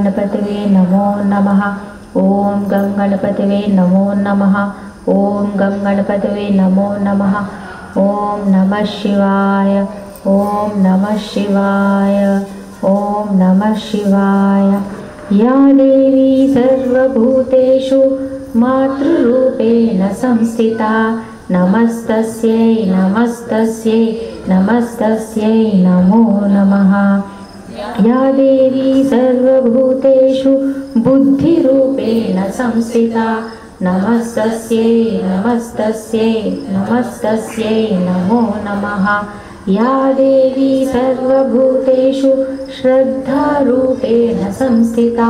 गणपतये नमो नमः। ओम गं गणपतये नमो नमः। ओम गं गणपतये नमो नमः। ओम नमः शिवाय। ओम नमः शिवाय। ओम नमः शिवाय। या देवी सर्वभूतेषु मातृरूपेण संस्थिता नमस्तस्यै नमस्तस्यै नमस्तस्यै नमो नमः। या देवी सर्वभूतेषु बुद्धिरूपेण संस्थिता नमस्तस्यै नमस्तस्यै नमस्तस्यै नमो नमः। या देवी सर्वभूतेषु श्रद्धारूपेण संस्थिता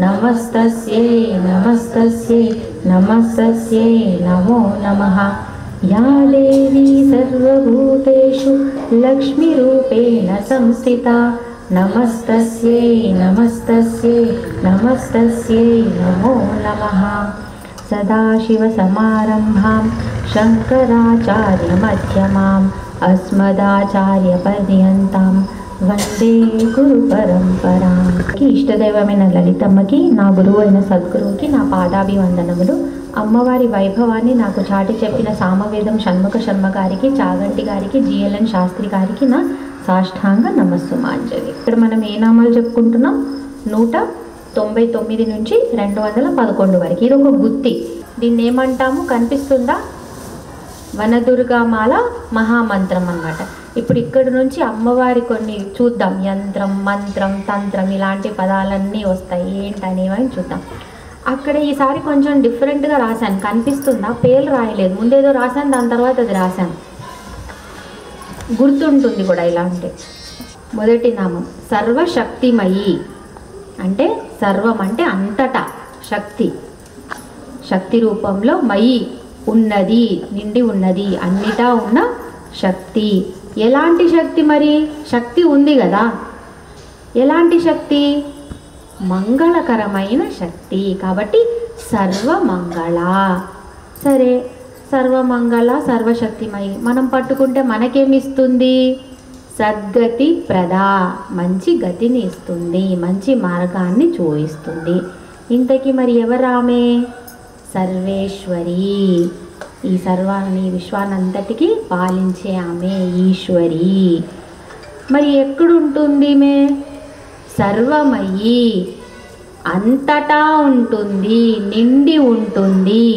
नमस्तस्यै नमस्तस्यै नमस्तस्यै नमो नमः। या देवी सर्वभूतेषु लक्ष्मीरूपेण संस्थिता नमस्तस्यै नमस्तस्यै नमस्तस्यै नमो नमः। सदाशिवसमारम्भां शङ्कराचार्यमध्यमाम् अस्मदाचार्यपर्यन्तां వందే గురు పరంపరా. ఇష్టదైవమైన లలితమ్మకి, నా గురువు అయిన సద్గురువుకి నా పాదాభివందనములు. అమ్మవారి వైభవాన్ని నాకు చాటి చెప్పిన సామవేదం షణ్ముఖ శర్మ గారికి, చాగంటి గారికి, జిఎల్ఎన్ శాస్త్రి గారికి నా సాష్టాంగ నమస్సుమాంజలి. ఇక్కడ మనం ఏ నామాలు చెప్పుకుంటున్నాం? 199 నుంచి 211 వరకు. ఇది ఒక గుత్తి. దీన్ని ఏమంటాము? కనిపిస్తుందా? వనదుర్గామాల మహామంత్రం అన్నమాట. ఇప్పుడు ఇక్కడ నుంచి అమ్మవారి కొన్ని చూద్దాం. యంత్రం, మంత్రం, తంత్రం ఇలాంటి పదాలన్నీ వస్తాయి. ఏంటనేవని చూద్దాం. అక్కడ ఈసారి కొంచెం డిఫరెంట్గా రాశాను. కనిపిస్తుందా? పేర్లు రాయలేదు. ముందేదో రాశాను, దాని తర్వాత అది రాశాను. గుర్తుంటుంది కూడా ఇలా ఉంటే. మొదటి నామం సర్వశక్తిమయి. అంటే సర్వం అంటే అంతటా శక్తి. శక్తి రూపంలో మయి ఉన్నది, నిండి ఉన్నది, అన్నిటా ఉన్న శక్తి. ఎలాంటి శక్తి? మరి శక్తి ఉంది కదా, ఎలాంటి శక్తి? మంగళకరమైన శక్తి. కాబట్టి సర్వమంగళ. సరే, సర్వమంగళ సర్వశక్తిమయి మనం పట్టుకుంటే మనకేమిస్తుంది? సద్గతి ప్రద, మంచి గతిని ఇస్తుంది, మంచి మార్గాన్ని చూపిస్తుంది. ఇంతకీ మరి ఎవరామె? సర్వేశ్వరి. ఈ సర్వాన్ని, విశ్వానంతటికి పాలించే ఆమె ఈశ్వరి. మరి ఎక్కడుంటుంది మే? సర్వమయి, అంతటా ఉంటుంది, నిండి ఉంటుంది.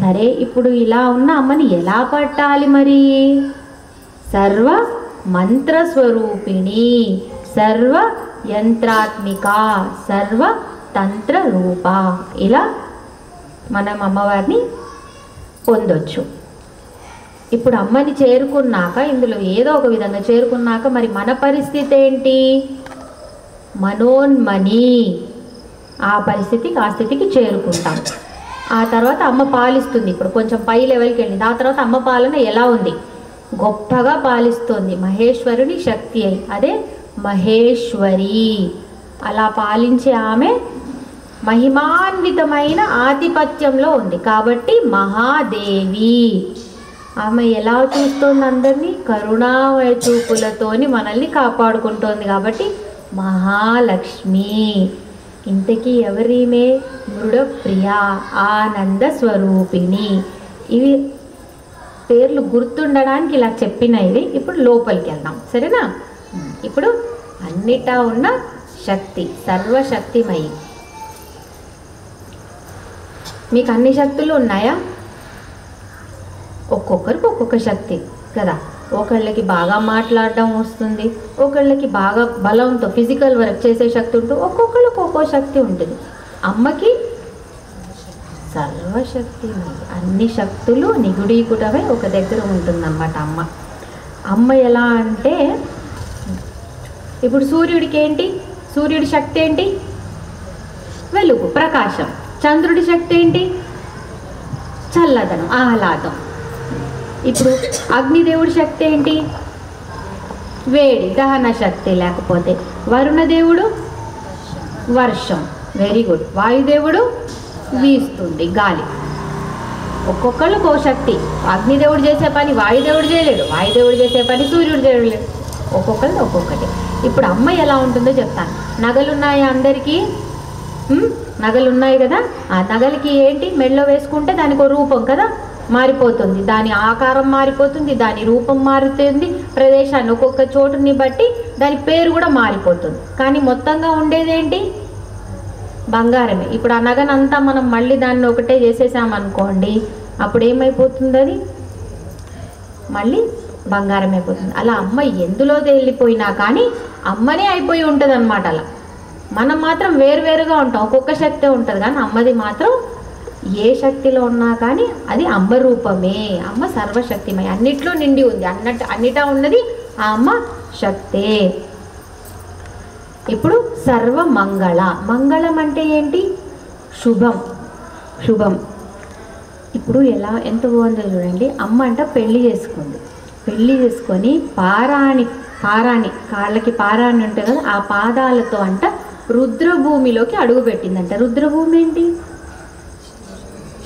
సరే, ఇప్పుడు ఇలా ఉన్న అమ్మని ఎలా పట్టాలి మరి? సర్వ మంత్రస్వరూపిణి, సర్వ యంత్రాత్మిక, సర్వ తంత్ర రూప. ఇలా మనం అమ్మవారిని పొందొచ్చు. ఇప్పుడు అమ్మని చేరుకున్నాక, ఇందులో ఏదో ఒక విధంగా చేరుకున్నాక మరి మన పరిస్థితి ఏంటి? మనోన్మని. ఆ పరిస్థితికి, ఆ స్థితికి చేరుకుంటాం. ఆ తర్వాత అమ్మ పాలిస్తుంది. ఇప్పుడు కొంచెం పై లెవెల్కి వెళ్ళింది. ఆ తర్వాత అమ్మ పాలన ఎలా ఉంది? గొప్పగా పాలిస్తుంది. మహేశ్వరుని శక్తి అయి, అదే మహేశ్వరి. అలా పాలించే ఆమె మహిమాన్వితమైన ఆధిపత్యంలో ఉంది. కాబట్టి మహాదేవి. ఆమె ఎలా చూస్తోంది? అందరినీ కరుణామయ చూపులతోని మనల్ని కాపాడుకుంటోంది. కాబట్టి మహాలక్ష్మి. ఇంతకీ ఎవరిమే? మృడప్రియ, ఆనంద స్వరూపిణి. ఇవి పేర్లు గుర్తుండడానికి ఇలా చెప్పిన ఇవి. ఇప్పుడు లోపలికి వెళ్దాం, సరేనా? ఇప్పుడు అన్నిటా ఉన్న శక్తి, సర్వశక్తిమయి. మీకు అన్ని శక్తులు ఉన్నాయా? ఒక్కొక్కరికి ఒక్కొక్క శక్తి కదా. ఒకళ్ళకి బాగా మాట్లాడడం వస్తుంది, ఒకళ్ళకి బాగా బలంతో ఫిజికల్ వర్క్ చేసే శక్తి ఉంటుంది, ఒక్కొక్కళ్ళకి ఒక్కో శక్తి ఉంటుంది. అమ్మకి సర్వశక్తిమయి, అన్ని శక్తులు నిగుడీకుటమై ఒక దగ్గర ఉంటుందన్నమాట అమ్మ. అమ్మ ఎలా అంటే, ఇప్పుడు సూర్యుడికి ఏంటి? సూర్యుడి శక్తి ఏంటి? వెలుగు, ప్రకాశం. చంద్రుడి శక్తి ఏంటి? చల్లదనం, ఆహ్లాదం. ఇప్పుడు అగ్నిదేవుడి శక్తి ఏంటి? వేడి, దహన శక్తి. లేకపోతే వరుణదేవుడు వర్షం, వెరీ గుడ్. వాయుదేవుడు వీస్తుంది, గాలి. ఒక్కొక్కళ్ళకు ఓ శక్తి. అగ్నిదేవుడు చేసే పని వాయుదేవుడు చేయలేడు, వాయుదేవుడు చేసే పని సూర్యుడు చేయలేడు. ఒక్కొక్కరిది ఒక్కొక్కటి. ఇప్పుడు అమ్మ ఎలా ఉంటుందో చెప్తాను. నగలున్నాయి అందరికీ, నగలు ఉన్నాయి కదా, ఆ నగలకి ఏంటి మెడలో వేసుకుంటే దానికి ఒక రూపం కదా మారిపోతుంది, దాని ఆకారం మారిపోతుంది, దాని రూపం మారుతుంది, ప్రదేశాన్ని ఒక్కొక్క చోటుని బట్టి దాని పేరు కూడా మారిపోతుంది. కానీ మొత్తంగా ఉండేదేంటి? బంగారమే. ఇప్పుడు ఆ నగనంతా మనం మళ్ళీ దాన్ని ఒకటే చేసేసామనుకోండి, అప్పుడు ఏమైపోతుంది? అది మళ్ళీ బంగారం అయిపోతుంది. అలా అమ్మ ఎందులో వెళ్ళిపోయినా కానీ అమ్మనే అయిపోయి ఉంటుంది అన్నమాట. అలా మనం మాత్రం వేరువేరుగా ఉంటాం, ఒక్కొక్క శక్తి ఉంటుంది, కానీ అమ్మది మాత్రం ఏ శక్తిలో ఉన్నా కానీ అది అమ్మ రూపమే. అమ్మ సర్వశక్తిమయ, అన్నిట్లో నిండి ఉంది, అన్నిటా ఉన్నది ఆ అమ్మ శక్తే. ఇప్పుడు సర్వమంగళ. మంగళం అంటే ఏంటి? శుభం. శుభం. ఇప్పుడు ఎంత బాగుందో చూడండి. అమ్మ అంట పెళ్లి చేసుకుంది, పెళ్లి చేసుకొని పారాణి కాళ్ళకి పారాణి ఉంటుంది కదా, ఆ పాదాలతో అంట రుద్రభూమిలోకి అడుగు పెట్టిందంట. రుద్రభూమి ఏంటి?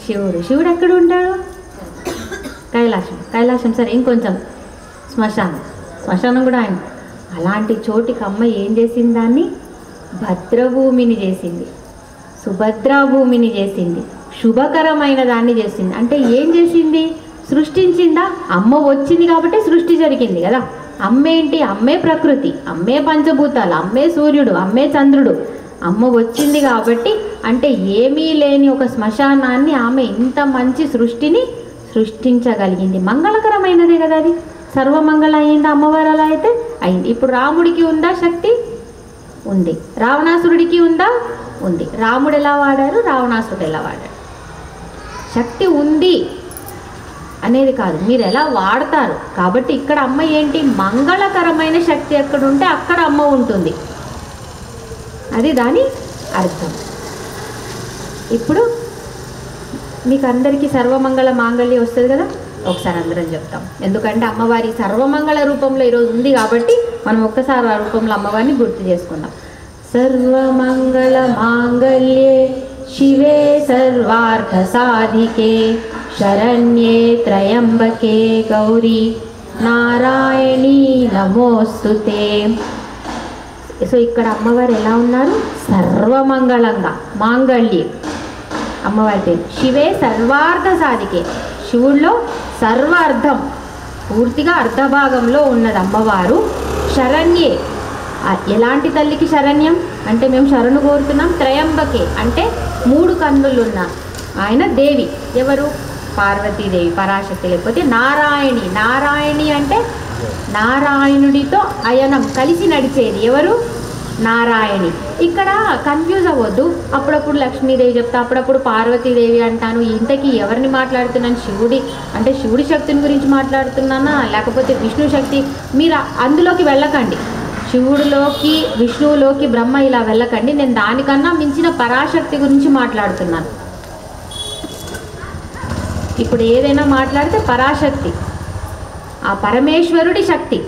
శివుడు. శివుడు ఎక్కడ ఉంటాడు? కైలాసం. సరే, ఇంకొంచెం శ్మశానం కూడా ఆయన. అలాంటి చోటికి అమ్మ ఏం చేసింది? దాన్ని భద్రభూమిని చేసింది, సుభద్రాభూమిని చేసింది, శుభకరమైన దాన్ని చేసింది. అంటే ఏం చేసింది? సృష్టించిందా? అమ్మ వచ్చింది కాబట్టి సృష్టి జరిగింది కదా. అమ్మ ఏంటి? అమ్మే ప్రకృతి, అమ్మే పంచభూతాలు, అమ్మే సూర్యుడు, అమ్మే చంద్రుడు. అమ్మ వచ్చింది కాబట్టి, అంటే ఏమీ లేని ఒక శ్మశానాన్ని ఆమె ఇంత మంచి సృష్టిని సృష్టించగలిగింది. మంగళకరమైనదే కదా అది. సర్వమంగళ అయింది అమ్మవారు. అలా అయితే అయింది. ఇప్పుడు రాముడికి ఉందా శక్తి? ఉంది. రావణాసురుడికి ఉందా? ఉంది. రాముడు ఎలా వాడారు, రావణాసురుడు ఎలా వాడారు? శక్తి ఉంది అనేది కాదు, మీరు ఎలా వాడతారు. కాబట్టి ఇక్కడ అమ్మ ఏంటి? మంగళకరమైన శక్తి ఎక్కడ ఉంటే అక్కడ అమ్మ ఉంటుంది, అది దాని అర్థం. ఇప్పుడు మీకు అందరికీ సర్వమంగళ మాంగళ్యం వస్తుంది కదా, ఒకసారి అందరం చెప్తాం. ఎందుకంటే అమ్మవారి సర్వమంగళ రూపంలో ఈరోజు ఉంది కాబట్టి మనం ఒక్కసారి ఆ రూపంలో అమ్మవారిని గుర్తు చేసుకుందాం. సర్వమంగళ మాంగళ్యే శివే సర్వార్థ సాధికే శరణ్యే త్రయంబకే గౌరీ నారాయణీ నమోస్తుతే. సో ఇక్కడ అమ్మవారు ఎలా ఉన్నారు? సర్వమంగళంగా. మాంగళ్యం అమ్మవారి పేరు. శివే సర్వార్థ సాధికే, శివుల్లో సర్వ అర్థం, పూర్తిగా అర్ధభాగంలో ఉన్నది అమ్మవారు. శరణ్యే, ఎలాంటి తల్లికి శరణ్యం అంటే మేము శరణు కోరుతున్నాం. త్రయంబకే అంటే 3 కన్నులున్న ఆయన దేవి. ఎవరు? పార్వతీదేవి, పరాశక్తి. లేకపోతే నారాయణి అంటే నారాయణుడితో అయనం కలిసి నడిచేది. ఎవరు? నారాయణి. ఇక్కడ కన్ఫ్యూజ్ అవ్వద్దు. అప్పుడప్పుడు లక్ష్మీదేవి చెప్తా, అప్పుడప్పుడు పార్వతీదేవి అంటాను. ఇంతకీ ఎవరిని మాట్లాడుతున్నాను? శివుడి శక్తిని గురించి మాట్లాడుతున్నానా, లేకపోతే విష్ణు శక్తి? మీరు అందులోకి వెళ్ళకండి. శివుడిలోకి, విష్ణువులోకి, బ్రహ్మ ఇలా వెళ్ళకండి. నేను దానికన్నా మించిన పరాశక్తి గురించి మాట్లాడుతున్నాను. ఇప్పుడు ఏదైనా మాట్లాడితే పరాశక్తి, ఆ పరమేశ్వరుడి శక్తి,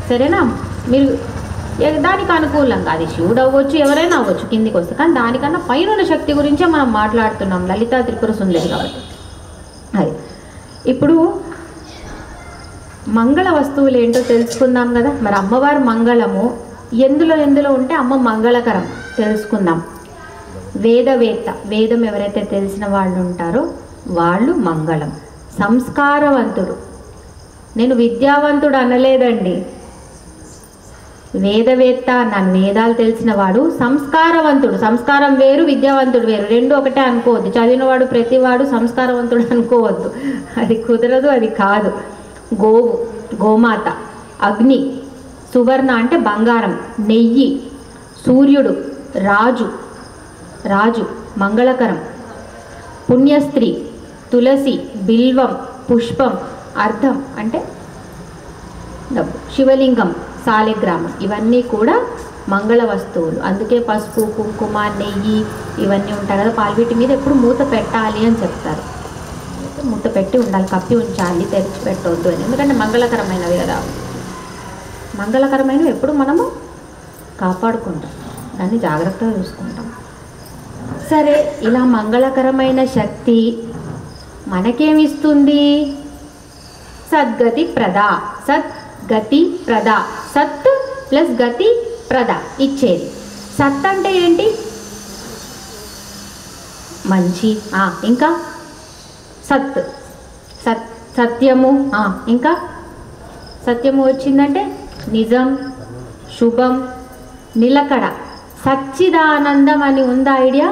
సరేనా? మీరు దానికి అనుకూలంగా, అది శివుడు అవ్వచ్చు, ఎవరైనా అవ్వచ్చు, కిందికి వస్తే. కానీ దానికన్నా పైన శక్తి గురించే మనం మాట్లాడుతున్నాం, లలితా త్రిపుర సుందరి కాబట్టి. అది ఇప్పుడు మంగళ వస్తువులు ఏంటో తెలుసుకుందాం కదా. మరి అమ్మవారి మంగళము ఎందులో ఉంటే అమ్మ మంగళకరం తెలుసుకుందాం. వేదవేత్త, వేదం ఎవరైతే తెలిసిన వాళ్ళు ఉంటారో వాళ్ళు మంగళం. సంస్కారవంతుడు, నేను విద్యావంతుడు అనలేదండి, వేదవేత్త అన్నాను. వేదాలు తెలిసిన వాడు సంస్కారవంతుడు. సంస్కారం వేరు, విద్యావంతుడు వేరు, రెండు ఒకటే అనుకోవద్దు. చదివినవాడు ప్రతివాడు సంస్కారవంతుడు అనుకోవద్దు, అది కుదరదు, అది కాదు. గోవు, గోమాత, అగ్ని, సువర్ణ అంటే బంగారం, నెయ్యి, సూర్యుడు, రాజు మంగళకరం, పుణ్యస్త్రీ, తులసి, బిల్వం, పుష్పం, అర్థం అంటే డబ్బు, శివలింగం, సాలిగ్రామం, ఇవన్నీ కూడా మంగళ వస్తువులు. అందుకే పసుపు, కుంకుమ, నెయ్యి ఇవన్నీ ఉంటాయి కదా. పాల్వీటి మీద ఎప్పుడు మూత పెట్టాలి అని చెప్తారు. మూత పెట్టి ఉండాలి, కప్పి ఉంచాలి, తెరిచి పెట్టవద్దు అని. ఎందుకంటే మంగళకరమైనవి కదా. మంగళకరమైనవి ఎప్పుడు మనము కాపాడుకుంటాం, దాన్ని జాగ్రత్తగా చూసుకుంటాం. సరే, ఇలా మంగళకరమైన శక్తి మనకేమిస్తుంది? సద్గతి ప్రద. సత్ ప్లస్ గతి ప్రద ఇచ్చేది. సత్ అంటే ఏంటి? మంచి. ఇంకా సత్ సత్యము. ఇంకా సత్యము వచ్చిందంటే నిజం, శుభం, నిలకడ. సచ్చిదానందం అని ఉందా ఐడియా?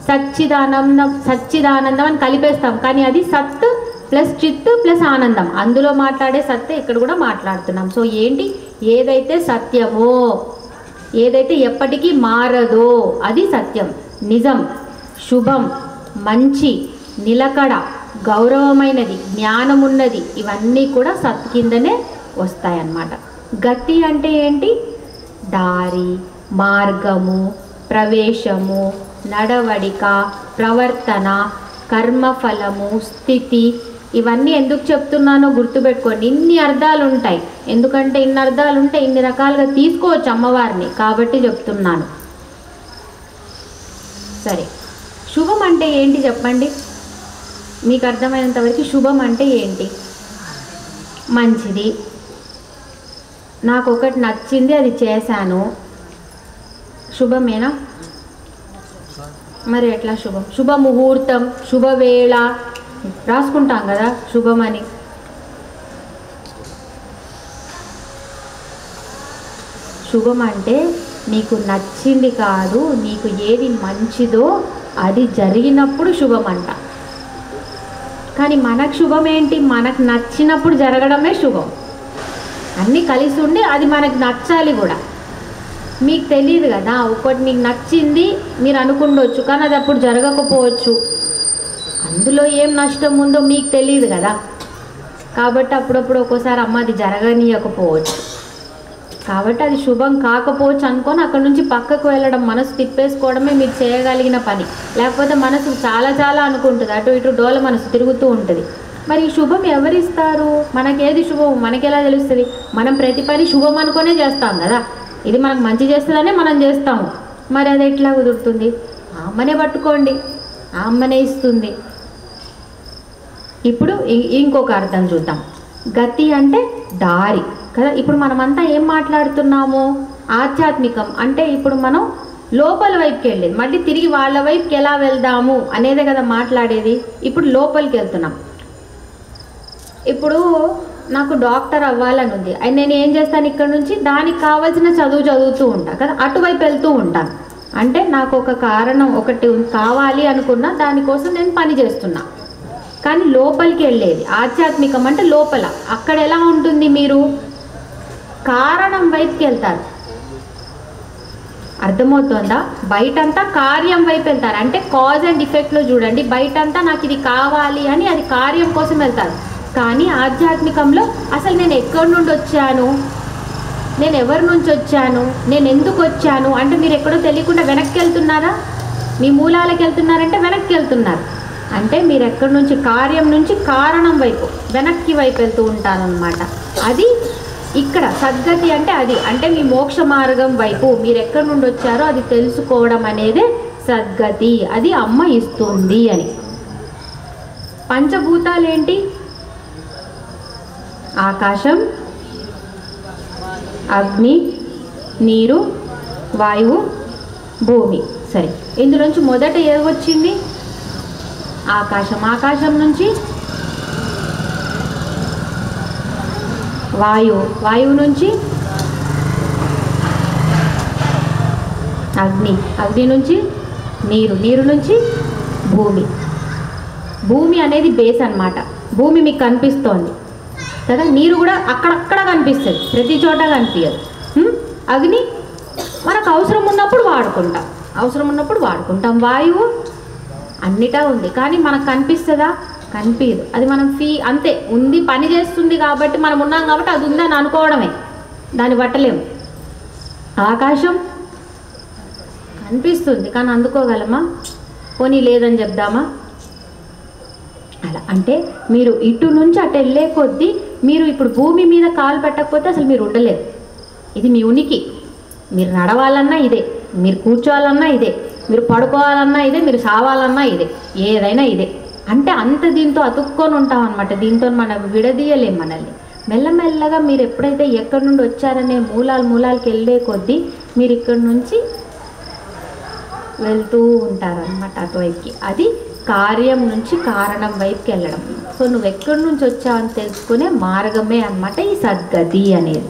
సచ్చిదానందం అని కలిపేస్తాం, కానీ అది సత్ ప్లస్ చిత్ ప్లస్ ఆనందం. అందులో మాట్లాడే సత్తే ఇక్కడ కూడా మాట్లాడుతున్నాం. సో ఏంటి? ఏదైతే సత్యమో, ఏదైతే ఎప్పటికీ మారదో అది సత్యం. నిజం, శుభం, మంచి, నిలకడ, గౌరవమైనది, జ్ఞానమున్నది, ఇవన్నీ కూడా సత్ కిందనే వస్తాయన్నమాట. గతి అంటే ఏంటి? దారి, మార్గము, ప్రవేశము, నడవడిక, ప్రవర్తన, కర్మఫలము, స్థితి. ఇవన్నీ ఎందుకు చెప్తున్నానో గుర్తుపెట్టుకోండి. ఇన్ని అర్థాలు ఉంటాయి. ఎందుకంటే ఇన్ని అర్థాలు ఉంటే ఇన్ని రకాలుగా తీసుకోవచ్చు అమ్మవారిని, కాబట్టి చెప్తున్నాను. సరే, శుభం అంటే ఏంటి చెప్పండి? మీకు అర్థమైనంతవరకు శుభం అంటే ఏంటి? మంచిది, నాకు ఒకటి నచ్చింది, అది చేశాను, శుభమేనా? మరి ఎట్లా శుభం? శుభముహూర్తం, శుభవేళ రాసుకుంటాం కదా శుభమని. శుభం అంటే నీకు నచ్చింది కాదు, నీకు ఏది మంచిదో అది జరిగినప్పుడు శుభం అంట. కానీ మనకు శుభం ఏంటి? మనకు నచ్చినప్పుడు జరగడమే శుభం. అన్నీ కలిసి ఉండి అది మనకు నచ్చాలి కూడా. మీకు తెలియదు కదా, ఒకటి మీకు నచ్చింది మీరు అనుకుండొచ్చు, కానీ అది అప్పుడు జరగకపోవచ్చు. అందులో ఏం నష్టం ఉందో మీకు తెలియదు కదా. కాబట్టి అప్పుడప్పుడు ఒక్కోసారి అమ్మ అది జరగనీయకపోవచ్చు, కాబట్టి అది శుభం కాకపోవచ్చు అనుకొని అక్కడ నుంచి పక్కకు వెళ్ళడం, మనసు తిప్పేసుకోవడమే మీరు చేయగలిగిన పని. లేకపోతే మనసు చాలా చాలా అనుకుంటుంది, అటు ఇటు డోల మనసు తిరుగుతూ ఉంటుంది. మరి ఈ శుభం ఎవరిస్తారు? మనకేది శుభం మనకెలా తెలుస్తుంది? మనం ప్రతి పని శుభం అనుకునే చేస్తాం కదా. ఇది మనకు మంచి చేస్తుందనే మనం చేస్తాము. మరి అది ఎట్లా కుదురుతుంది? ఆ అమ్మనే పట్టుకోండి, ఆ అమ్మనే ఇస్తుంది. ఇప్పుడు ఇంకొక అర్థం చూద్దాం. గతి అంటే దారి కదా. ఇప్పుడు మనమంతా ఏం మాట్లాడుతున్నాము? ఆధ్యాత్మికం అంటే ఇప్పుడు మనం లోపల వైపుకి వెళ్ళేది, మళ్ళీ తిరిగి వాళ్ళ వైపుకి ఎలా వెళ్దాము అనేదే కదా మాట్లాడేది. ఇప్పుడు లోపలికి వెళ్తున్నాం. ఇప్పుడు నాకు డాక్టర్ అవ్వాలని ఉంది, నేను ఏం చేస్తాను? ఇక్కడ నుంచి దానికి కావాల్సిన చదువు చదువుతూ ఉంటాను కదా, అటువైపు వెళ్తూ ఉంటాను. అంటే నాకు ఒక కారణం ఒకటి కావాలి అనుకున్నా, దానికోసం నేను పని చేస్తున్నా. కానీ లోపలికి వెళ్ళేది ఆధ్యాత్మికం అంటే లోపల. అక్కడ ఎలా ఉంటుంది? మీరు కారణం వైపుకి వెళ్తారు. అర్థమవుతుందా? బయటంతా కార్యం వైపు వెళ్తారు. అంటే కాజ్ అండ్ ఎఫెక్ట్లో చూడండి, బయటంతా నాకు ఇది కావాలి అని అది కార్యం కోసం వెళ్తారు. కానీ ఆధ్యాత్మికంలో అసలు నేను ఎక్కడి నుండి వచ్చాను, నేను ఎవరి నుంచి వచ్చాను, నేను ఎందుకు వచ్చాను అంటే మీరు ఎక్కడో తెలియకుండా వెనక్కి వెళ్తున్నారా? మీ మూలాలకు వెళ్తున్నారంటే వెనక్కి వెళ్తున్నారు. అంటే మీరు ఎక్కడి నుంచి, కార్యం నుంచి కారణం వైపు, వెనక్కి వైపు వెళ్తూ ఉంటారనమాట. అది ఇక్కడ సద్గతి అంటే అది. అంటే మీ మోక్ష మార్గం వైపు మీరు ఎక్కడి నుండి వచ్చారో అది తెలుసుకోవడం అనేదే సద్గతి. అది అమ్మ ఇస్తుంది అని. పంచభూతాలు ఏంటి? ఆకాశం, అగ్ని, నీరు, వాయువు, భూమి. సరే, ఇందులోంచి మొదట ఏది వచ్చింది? ఆకాశం. ఆకాశం నుంచి వాయువు, వాయువు నుంచి అగ్ని, అగ్ని నుంచి నీరు, నీరు నుంచి భూమి. భూమి అనేది బేస్ అన్నమాట. భూమి మీకు కనిపిస్తోంది కదా, నీరు కూడా అక్కడక్కడ కనిపిస్తుంది, ప్రతి చోట కనిపించదు. అగ్ని మనకు అవసరం ఉన్నప్పుడు వాడుకుంటాం, అవసరం ఉన్నప్పుడు వాడుకుంటాం. వాయువు అన్నిటా ఉంది, కానీ మనకు కనిపిస్తుందా? కనిపించదు. అది మనం అంతే ఉంది, పని చేస్తుంది కాబట్టి మనం ఉన్నాం కాబట్టి అది ఉందని అనుకోవడమే, దాన్ని పట్టలేము. ఆకాశం కనిపిస్తుంది కానీ అందుకోగలమా? పోనీ లేదని చెప్దామా? అలా అంటే మీరు ఇటు నుంచి అటు వెళ్ళే కొద్దీ మీరు ఇప్పుడు భూమి మీద కాలు పెట్టకపోతే అసలు మీరు ఉండలేరు. ఇది మీ ఉనికి. మీరు నడవాలన్నా ఇదే, మీరు కూర్చోవాలన్నా ఇదే, మీరు పడుకోవాలన్నా ఇదే, మీరు సావాలన్నా ఇదే, ఏదైనా ఇదే. అంటే అంత దీంతో అతుక్కొని ఉంటాం అనమాట. దీంతో మనం విడదీయలేం మనల్ని. మెల్లమెల్లగా మీరు ఎప్పుడైతే ఎక్కడి నుండి వచ్చారనే మూలాలకి వెళ్ళే కొద్దీ మీరు ఇక్కడి నుంచి వెళ్తూ ఉంటారనమాట అటువైపుకి. అది కార్యం నుంచి కారణం వైపుకి వెళ్ళడం. సో నువ్వు ఎక్కడి నుంచి వచ్చావని తెలుసుకునే మార్గమే అన్నమాట ఈ సద్గతి అనేది.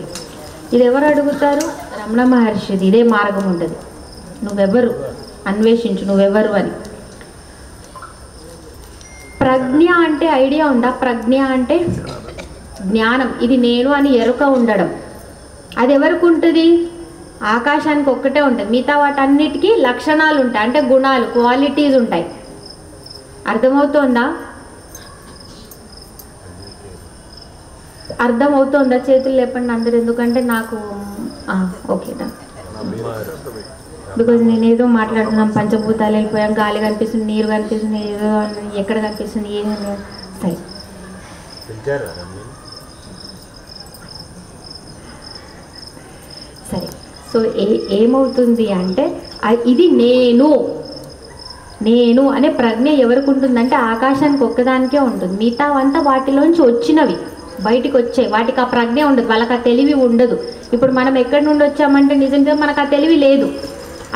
ఇది ఎవరు అడుగుతారు? రమణ మహర్షిది ఇదే మార్గం ఉంటుంది. నువ్వెవరు అన్వేషించు, నువ్వెవరు అని. ప్రజ్ఞ అంటే ఐడియా ఉందా? ప్రజ్ఞ అంటే జ్ఞానం. ఇది నేను అని ఎరుక ఉండడం. అది ఎవరికి ఉంటుంది? ఆకాశానికి ఒక్కటే ఉంటుంది. మిగతా వాటన్నిటికీ లక్షణాలు ఉంటాయి, అంటే గుణాలు, క్వాలిటీస్ ఉంటాయి. అర్థమవుతోందా? అర్థమవుతోందా? చేతులు లేపండి అందరు, ఎందుకంటే నాకు ఓకే దా, బికాజ్ నేనేదో మాట్లాడుతున్నాం, పంచభూతాలు వెళ్ళిపోయాం, గాలి కనిపిస్తుంది, నీరు కనిపిస్తుంది, ఏదో ఎక్కడ కనిపిస్తుంది, ఏం సరే సరే. సో ఏమవుతుంది అంటే ఇది నేను అనే ప్రజ్ఞ ఎవరికి ఉంటుందంటే ఆకాశానికి ఒక్కదానికే ఉంటుంది. మిగతావంతా వాటిలోంచి వచ్చినవి, బయటికి వచ్చాయి. వాటికి ఆ ప్రజ్ఞ ఉండదు, వాళ్ళకి ఆ తెలివి ఉండదు. ఇప్పుడు మనం ఎక్కడి నుండి వచ్చామంటే నిజంగా మనకు ఆ తెలివి లేదు.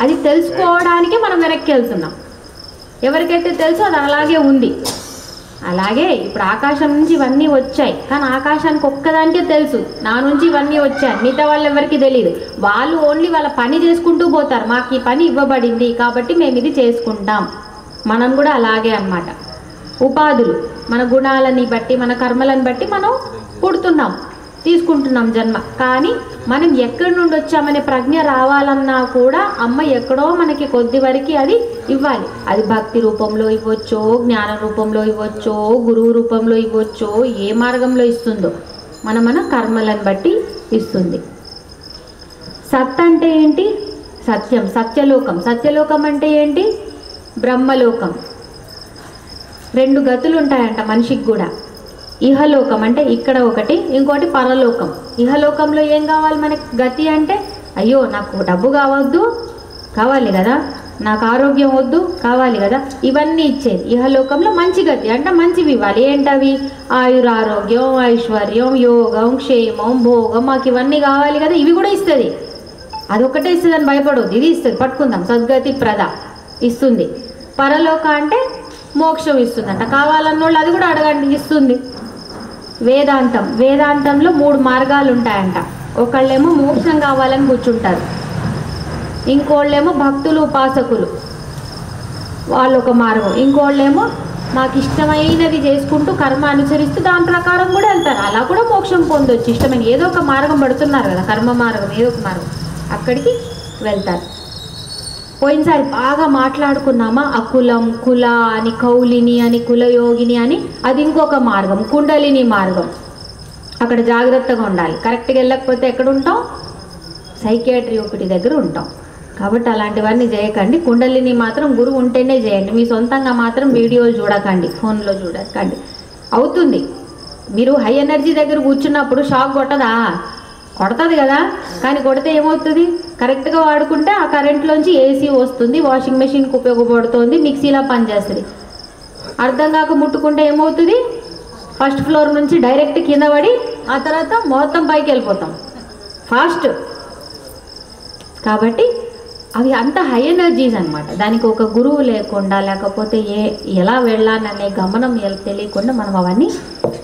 అది తెలుసుకోవడానికే మనం వెనక్కి వెళ్తున్నాం. ఎవరికైతే తెలుసో అది అలాగే ఉంది. అలాగే ఇప్పుడు ఆకాశం నుంచి ఇవన్నీ వచ్చాయి, కానీ ఆకాశానికి ఒక్కదానికే తెలుసు నా నుంచి ఇవన్నీ వచ్చాయి, మిగతా వాళ్ళు ఎవరికి తెలియదు. వాళ్ళు ఓన్లీ వాళ్ళ పని చేసుకుంటూ పోతారు. మాకు ఈ పని ఇవ్వబడింది కాబట్టి మేము ఇది చేసుకుంటాం. మనం కూడా అలాగే అన్నమాట. ఉపాధులు మన గుణాలని బట్టి, మన కర్మలను బట్టి మనం పుడుతున్నాం, తీసుకుంటున్నాం జన్మ. కానీ మనం ఎక్కడి నుండి వచ్చామనే ప్రజ్ఞ రావాలన్నా కూడా అమ్మ ఎక్కడో మనకి కొద్ది వరకు అది ఇవ్వాలి. అది భక్తి రూపంలో ఇవ్వచ్చో, జ్ఞాన రూపంలో ఇవ్వచ్చో, గురువు రూపంలో ఇవ్వచ్చో, ఏ మార్గంలో ఇస్తుందో మన కర్మలను బట్టి ఇస్తుంది. సత్ అంటే ఏంటి? సత్యం, సత్యలోకం. సత్యలోకం అంటే ఏంటి? బ్రహ్మలోకం. 2 గతులు ఉంటాయంట మనిషికి కూడా. ఇహలోకం అంటే ఇక్కడ ఒకటి, ఇంకోటి పరలోకం. ఇహలోకంలో ఏం కావాలి మనకి? గతి అంటే అయ్యో నాకు డబ్బు కావాలి కదా, నాకు ఆరోగ్యం వద్దు కావాలి కదా, ఇవన్నీ ఇచ్చేది. ఇహలోకంలో మంచి గతి అంటే మంచివి ఇవ్వాలి. ఏంటవి? ఆయురారోగ్యం, ఐశ్వర్యం, యోగం, క్షేమం, భోగం, మాకు ఇవన్నీ కావాలి కదా, ఇవి కూడా ఇస్తుంది. అదొక్కటే ఇస్తుంది అని భయపడవద్దు, ఇది ఇస్తుంది, పట్టుకుందాం. సద్గతి ప్రద ఇస్తుంది. పరలోక అంటే మోక్షం ఇస్తుందంట. కావాలన్నోళ్ళు అది కూడా అడగండి, ఇస్తుంది. వేదాంతంలో 3 మార్గాలు ఉంటాయంట. ఒకళ్ళేమో మోక్షం కావాలని కూర్చుంటారు, ఇంకోళ్ళేమో భక్తులు, ఉపాసకులు, వాళ్ళు ఒక మార్గం. ఇంకోళ్ళేమో నాకు ఇష్టమైనది చేసుకుంటూ కర్మ అనుసరిస్తూ దాని ప్రకారం కూడా వెళ్తారు. అలా కూడా మోక్షం పొందొచ్చు. ఇష్టమైన ఏదో ఒక మార్గం పడుతున్నారు కదా, కర్మ మార్గం, ఏదో ఒక మార్గం, అక్కడికి వెళ్తారు. పోయినసారి బాగా మాట్లాడుకున్నామా, అకులం, కుల అని, కౌలిని అని, కులయోగిని అని, అది ఇంకొక మార్గం, కుండలిని మార్గం. అక్కడ జాగ్రత్తగా ఉండాలి. కరెక్ట్గా వెళ్ళకపోతే ఎక్కడ ఉంటాం? సైకియాట్రీ ఒకటి దగ్గర ఉంటాం. కాబట్టి అలాంటివన్నీ చేయకండి. కుండలిని మాత్రం గురువు ఉంటేనే చేయండి. మీ సొంతంగా మాత్రం వీడియోలు చూడకండి, ఫోన్లో చూడకండి. అవుతుంది. మీరు హై ఎనర్జీ దగ్గర కూర్చున్నప్పుడు షాక్ కొడుతుంది కదా, కానీ కొడితే ఏమవుతుంది? కరెక్ట్గా వాడుకుంటే ఆ కరెంట్లోంచి ఏసీ వస్తుంది, వాషింగ్ మెషిన్కి ఉపయోగపడుతుంది, మిక్సీలా పనిచేస్తుంది. అర్థం కాక ముట్టుకుంటే ఏమవుతుంది? ఫస్ట్ ఫ్లోర్ నుంచి డైరెక్ట్ కింద పడి ఆ తర్వాత మొత్తం పైకి వెళ్ళిపోతాం ఫాస్ట్. కాబట్టి అవి అంత హై ఎనర్జీస్ అనమాట. దానికి ఒక గురువు లేకుండా, లేకపోతే ఎలా వెళ్ళాలనే గమనం తెలియకుండా మనం అవన్నీ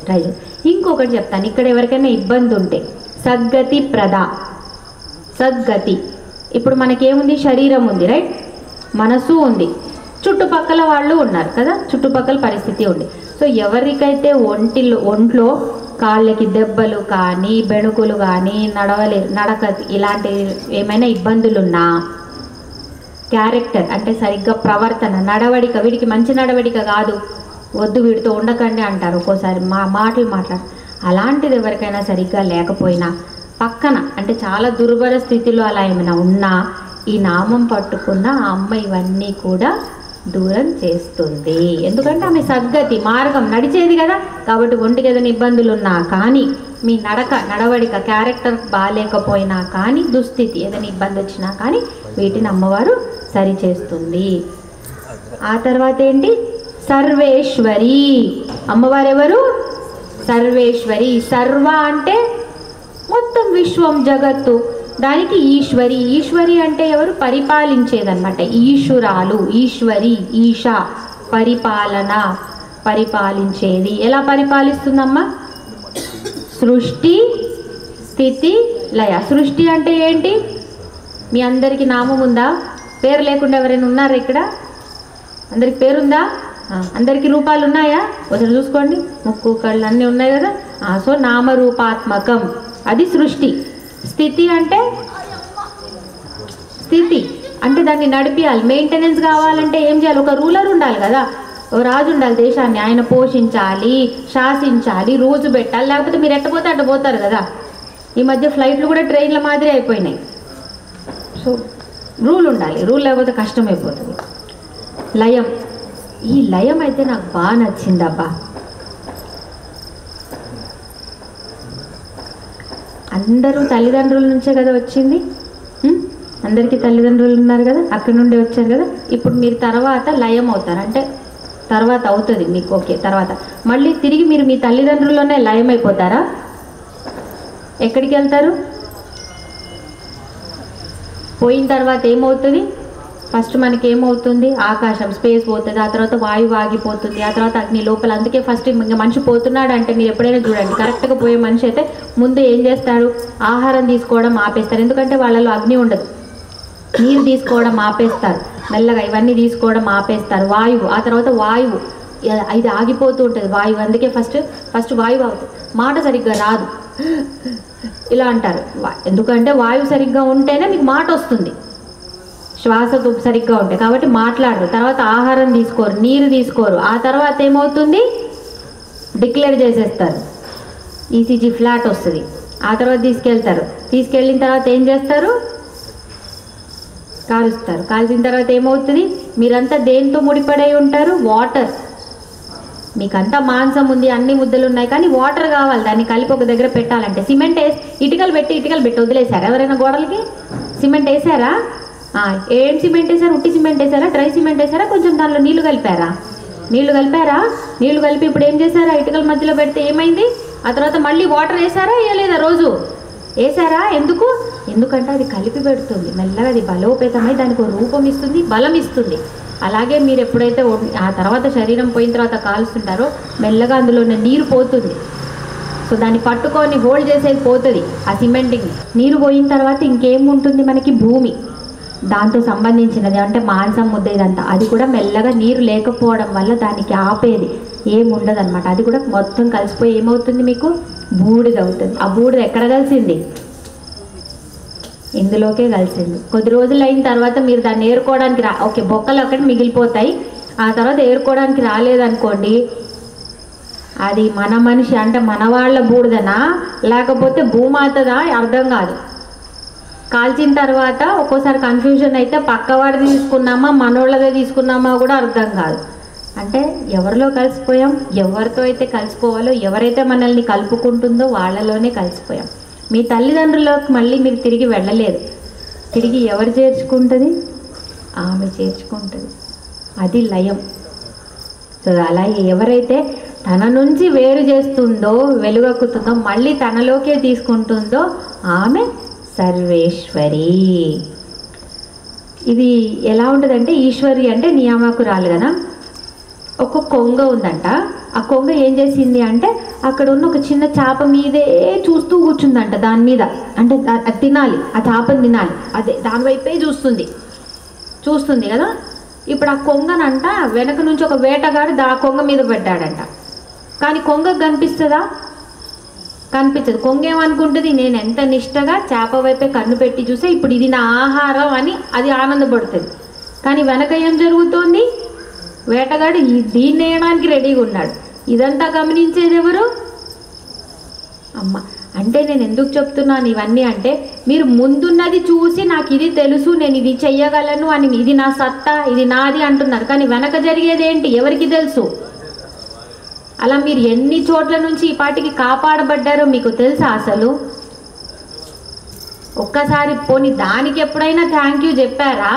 ట్రై చేయాలి. ఇంకొకటి చెప్తాను, ఇక్కడ ఎవరికైనా ఇబ్బంది ఉంటే సద్గతి ప్రద. సద్గతి ఇప్పుడు మనకేముంది? శరీరం ఉంది, రైట్, మనసు ఉంది, చుట్టుపక్కల వాళ్ళు ఉన్నారు కదా, చుట్టుపక్కల పరిస్థితి ఉంది. సో ఎవరికైతే ఒంట్లో కాళ్ళకి దెబ్బలు కానీ, బెణుకులు కానీ, నడక ఇలాంటి ఏమైనా ఇబ్బందులున్నా, క్యారెక్టర్ అంటే సరిగ్గా ప్రవర్తన, నడవడిక, వీడికి మంచి నడవడిక కాదు, వద్దు వీడితో ఉండకండి అంటారు ఒక్కోసారి, మాటలు అలాంటిది ఎవరికైనా సరిగ్గా లేకపోయినా, పక్కన అంటే చాలా దుర్బల స్థితిలో అలా ఏమైనా ఉన్నా, ఈ నామం పట్టుకున్న ఆ అమ్మ ఇవన్నీ కూడా దూరం చేస్తుంది. ఎందుకంటే ఆమె సద్గతి మార్గం నడిచేది కదా. కాబట్టి ఒంటికి ఏదైనా ఇబ్బందులు ఉన్నా కానీ, మీ నడవడిక, క్యారెక్టర్ బాగాలేకపోయినా కానీ, దుస్థితి ఏదైనా ఇబ్బంది వచ్చినా కానీ వీటిని అమ్మవారు సరి చేస్తుంది. ఆ తర్వాత ఏంటి? సర్వేశ్వరి. అమ్మవారు ఎవరు? సర్వేశ్వరి. సర్వ అంటే మొత్తం విశ్వం, జగత్తు. దానికి ఈశ్వరి. ఈశ్వరి అంటే ఎవరు? పరిపాలించేదన్నమాట. ఈశ్వరాలు, ఈశ్వరి, ఈశా, పరిపాలన, పరిపాలించేది. ఎలా పరిపాలిస్తుందమ్మా? సృష్టి, స్థితి, లయ. సృష్టి అంటే ఏంటి? మీ అందరికీ నామం ఉందా? పేరు లేకుండా ఎవరైనా ఉన్నారా ఇక్కడ? అందరికి పేరుందా? అందరికీ రూపాలు ఉన్నాయా? ఒకసారి చూసుకోండి. ముక్కు, కళ్ళు అన్నీ ఉన్నాయి కదా. సో నామరూపాత్మకం, అది సృష్టి. స్థితి అంటే దాన్ని నడిపియాలి. మెయింటెనెన్స్ కావాలంటే ఏం చేయాలి? ఒక రూలర్ ఉండాలి కదా, ఓ రాజు ఉండాలి దేశాన్ని. ఆయన పోషించాలి, శాసించాలి, రోజు పెట్టాలి. లేకపోతే మీరు ఎట్టపోతే అట్ట పోతారు కదా. ఈ మధ్య ఫ్లైట్లు కూడా ట్రైన్ల మాదిరి అయిపోయినాయి. సో రూల్ ఉండాలి, రూల్ లేకపోతే కష్టమైపోతుంది. లయం. ఈ లయం అయితే నాకు బాగా నచ్చిందబ్బా. అందరూ తల్లిదండ్రుల నుంచే కదా వచ్చింది. అందరికీ తల్లిదండ్రులు ఉన్నారు కదా, అక్కడి నుండి వచ్చారు కదా. ఇప్పుడు మీరు తర్వాత లయం అవుతారు, అంటే తర్వాత అవుతుంది మీకు. ఓకే, తర్వాత మళ్ళీ తిరిగి మీరు మీ తల్లిదండ్రుల్లోనే లయం అయిపోతారా? ఎక్కడికి వెళ్తారు? పోయిన తర్వాత ఏమవుతుంది? ఫస్ట్ మనకి ఏమవుతుంది? ఆకాశం, స్పేస్ పోతుంది. ఆ తర్వాత వాయువు ఆగిపోతుంది. ఆ తర్వాత అగ్ని లోపల. అందుకే ఫస్ట్ ఇంకా మనిషి పోతున్నాడు అంటే మీరు ఎప్పుడైనా చూడండి, కరెక్ట్గా పోయే మనిషి అయితే ముందు ఏం చేస్తాడు? ఆహారం తీసుకోవడం ఆపేస్తారు. ఎందుకంటే వాళ్ళలో అగ్ని ఉండదు. నీరు తీసుకోవడం ఆపేస్తారు, మెల్లగా ఇవన్నీ తీసుకోవడం ఆపేస్తారు. వాయువు, ఆ తర్వాత వాయువు, ఇది ఆగిపోతూ ఉంటుంది వాయువు. అందుకే ఫస్ట్ వాయువు అవుతుంది. మాట సరిగ్గా రాదు, ఇలా అంటారు. ఎందుకంటే వాయువు సరిగ్గా ఉంటేనే మీకు మాట వస్తుంది, శ్వాస సరిగ్గా ఉంటాయి కాబట్టి మాట్లాడరు. తర్వాత ఆహారం తీసుకోరు, నీరు తీసుకోరు. ఆ తర్వాత ఏమవుతుంది? డిక్లేర్ చేసేస్తారు, ఈసీజీ ఫ్లాట్ వస్తుంది. ఆ తర్వాత తీసుకెళ్ళిన తర్వాత ఏం చేస్తారు? కాలుస్తారు. కాల్చిన తర్వాత ఏమవుతుంది? మీరంతా దేంతో ముడిపడై ఉంటారు? వాటర్. మీకంతా మాంసం ఉంది, అన్ని ముద్దలు ఉన్నాయి, కానీ వాటర్ కావాలి. దాన్ని కలిపి ఒక దగ్గర పెట్టాలంటే సిమెంట్ ఇటుకలు పెట్టి వదిలేశారా? ఎవరైనా గోడలకి సిమెంట్ వేసారా? ఏం సిమెంట్ వేసారు? ఉట్టి సిమెంట్ వేసారా? డ్రై సిమెంట్ వేసారా? కొంచెం దానిలో నీళ్లు కలిపారా? నీళ్లు కలిపి ఇప్పుడు ఏం చేశారా? ఇటుకల మధ్యలో పెడితే ఏమైంది? ఆ తర్వాత మళ్ళీ వాటర్ వేసారా? వేయలేదా? రోజు వేసారా? ఎందుకంటే అది కలిపి పెడుతుంది. మెల్లగా అది బలోపేతమై దానికి ఒక రూపం ఇస్తుంది, బలం ఇస్తుంది. అలాగే మీరు ఎప్పుడైతే ఆ తర్వాత శరీరం పోయిన తర్వాత కాలుస్తుంటారో మెల్లగా అందులో నీరు పోతుంది. సో దాన్ని పట్టుకొని హోల్డ్ చేసేది పోతుంది ఆ సిమెంటింగ్. నీరు పోయిన తర్వాత ఇంకేముంటుంది మనకి? భూమి, దాంతో సంబంధించినది, అంటే మాంసం ముద్ద ఇదంతా. అది కూడా మెల్లగా నీరు లేకపోవడం వల్ల దానికి ఆపేది ఏముండదు అనమాట. అది కూడా మొత్తం కలిసిపోయి ఏమవుతుంది? మీకు బూడిద అవుతుంది. ఆ బూడిద ఎక్కడ కలిసింది? ఇందులోకే కలిసింది. కొద్ది రోజులు అయిన తర్వాత మీరు దాన్ని ఏరుకోవడానికి ఓకే, బొక్కలు అక్కడ మిగిలిపోతాయి. ఆ తర్వాత ఏరుకోవడానికి రాలేదనుకోండి, అది మన మనిషి అంటే మన వాళ్ళ బూడిదనా లేకపోతే భూమాతదా అర్థం కాదు. కాల్చిన తర్వాత ఒక్కోసారి కన్ఫ్యూజన్ అయితే పక్కవాడిది తీసుకున్నామా మనోళ్ళదే తీసుకున్నామా కూడా అర్థం కాదు. అంటే ఎవరిలో కలిసిపోయాం? ఎవరితో అయితే కలిసిపోవాలో, ఎవరైతే మనల్ని కలుపుకుంటుందో వాళ్ళలోనే కలిసిపోయాం. మీ తల్లిదండ్రులకు మళ్ళీ మీరు తిరిగి వెళ్ళలేదు. తిరిగి ఎవరు చేర్చుకుంటుంది? ఆమె చేర్చుకుంటుంది. అది లయం. సో అలాగే ఎవరైతే తన నుంచి వేరు చేస్తుందో, వెలుగక్కుతుందో, మళ్ళీ తనలోకే తీసుకుంటుందో ఆమె సర్వేశ్వరి. ఇది ఎలా ఉంటుందంటే, ఈశ్వరి అంటే నియామకురాలు కదా. ఒక కొంగ ఉందంట. ఆ కొంగ ఏం చేసింది అంటే అక్కడ ఉన్న ఒక చిన్న చేప మీదే చూస్తూ కూర్చుందంట. దాని మీద అంటే అది తినాలి, ఆ చేపను తినాలి, అదే దాని వైపే చూస్తుంది కదా. ఇప్పుడు ఆ కొంగనంట వెనక నుంచి ఒక వేటగాడు ఆ కొంగ మీద పడ్డాడంట. కానీ కొంగకు కనిపిస్తుందా? కనిపించదు. కొంగ ఏమనుకుంటుంది? నేను ఎంత నిష్టగా చేప వైపే కన్ను పెట్టి చూసే, ఇప్పుడు ఇది నా ఆహారం అని అది ఆనందపడుతుంది. కానీ వెనక ఏం జరుగుతోంది? వేటగాడు దీన్ని వేయడానికి రెడీగా ఉన్నాడు. ఇదంతా గమనించేది ఎవరు? అమ్మ. అంటే నేను ఎందుకు చెప్తున్నాను ఇవన్నీ అంటే, మీరు ముందున్నది చూసి నాకు ఇది తెలుసు, నేను ఇది చెయ్యగలను అని, ఇది నా సత్తా, ఇది నాది అంటున్నారు. కానీ వెనక జరిగేది ఏంటి ఎవరికి తెలుసు? అలా మీరు ఎన్ని చోట్ల నుంచి ఈ పాటికి కాపాడబడ్డారో మీకు తెలుసా అసలు? ఒక్కసారి పోనీ దానికి ఎప్పుడైనా థ్యాంక్ యూ చెప్పారా?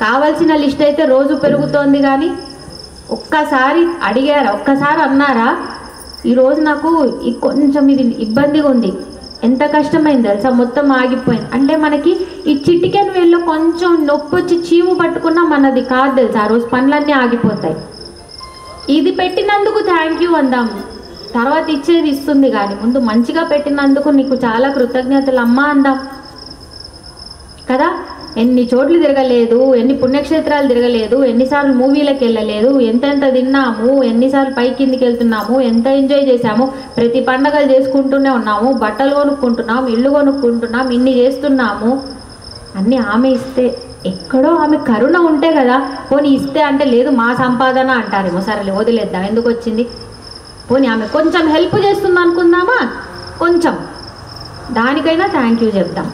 కావాల్సిన లిస్ట్ అయితే రోజు పెరుగుతోంది, కానీ ఒక్కసారి అడిగారా? ఒక్కసారి అన్నారా ఈరోజు నాకు కొంచెం ఇది ఇబ్బందిగా ఉంది, ఎంత కష్టమైంది తెలుసా, మొత్తం ఆగిపోయింది. అంటే మనకి ఈ చిటికెన్ వేల్లో కొంచెం నొప్పి వచ్చి చీము పట్టుకున్నా మనది కాదు తెలుసా, ఆ రోజు పనులన్నీ ఆగిపోతాయి. ఇది పెట్టినందుకు థ్యాంక్ యూ అందాం, తర్వాత ఇచ్చేది ఇస్తుంది, కానీ ముందు మంచిగా పెట్టినందుకు నీకు చాలా కృతజ్ఞతలు అమ్మా అందాం కదా. ఎన్ని చోట్లు తిరగలేదు, ఎన్ని పుణ్యక్షేత్రాలు తిరగలేదు, ఎన్నిసార్లు మూవీలకు వెళ్ళలేదు, ఎంతెంత తిన్నాము, ఎన్నిసార్లు పై కిందికి వెళ్తున్నాము, ఎంత ఎంజాయ్ చేసాము, ప్రతి పండగలు చేసుకుంటూనే ఉన్నాము, బట్టలు కొనుక్కుంటున్నాము, ఇల్లు కొనుక్కుంటున్నాం, ఇన్ని చేస్తున్నాము. అన్నీ ఆమె ఇస్తే, ఎక్కడో ఆమె కరుణ ఉంటే కదా. పోనీ ఇస్తే అంటే లేదు మా సంపాదన అంటారేమో, సరేలే వదిలేద్దాం, ఎందుకు వచ్చింది. పోనీ ఆమె కొంచెం హెల్ప్ చేస్తుంది అనుకుందామా, కొంచెం, దానికైనా థ్యాంక్ యూ చెప్దాం.